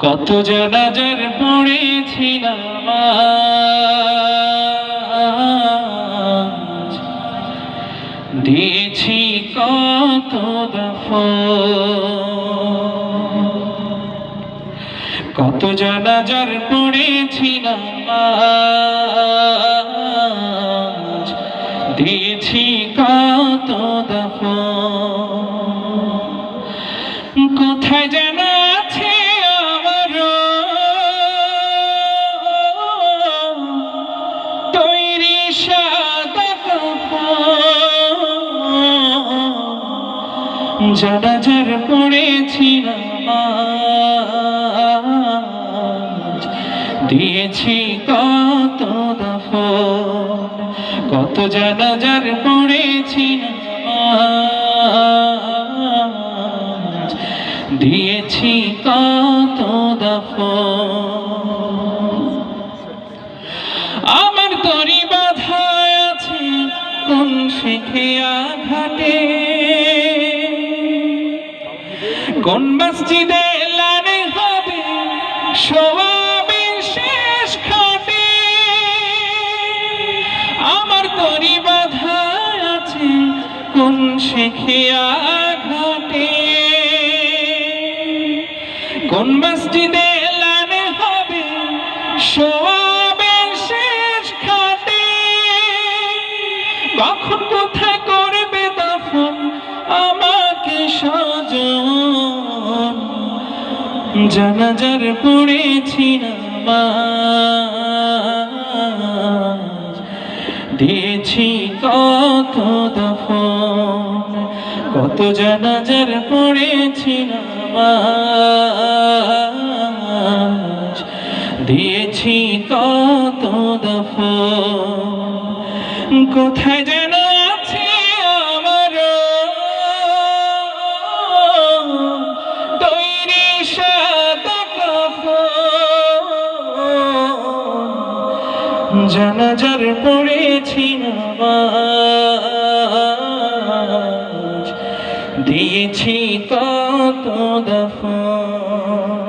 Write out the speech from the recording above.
কত জানাজার পড়েছি নামাজ, দিয়েছি কত দাফন। কত জানাজার পড়েছি নামাজ, দিয়েছি কত দাফন। কোথায় যেন আছে আমার তৈরি সাদা কাফন। জানাজার পড়েছি নামাজ, দিয়েছি কত দাফন। কত জানাজার পড়েছি নামাজ, দিয়েছি কত দাফন। আমার তরি বাধা আছে কোন শিখে আঘাটে, কোন মসজিদে লানে হবে সোয়াবের শেষ খাটে। আমার তরি বাধা আছে কোন শিখে আঘাটে, কোন মসজিদে লানে হবে সোয়াবের শেষ খাটে। কখন কোথায় করবে দাফন আমাকে স্বজন, জানাজার পড়েছি নামাজ, দিয়েছি কত দাফন। কত জানাজার পড়েছি নামাজ, দিয়েছি কত দাফন। কোথায় যেন আছে আমার তৈরি সাদা কাফন। জানাজার পড়েছি নামাজ, দিয়েছি কত দাফন।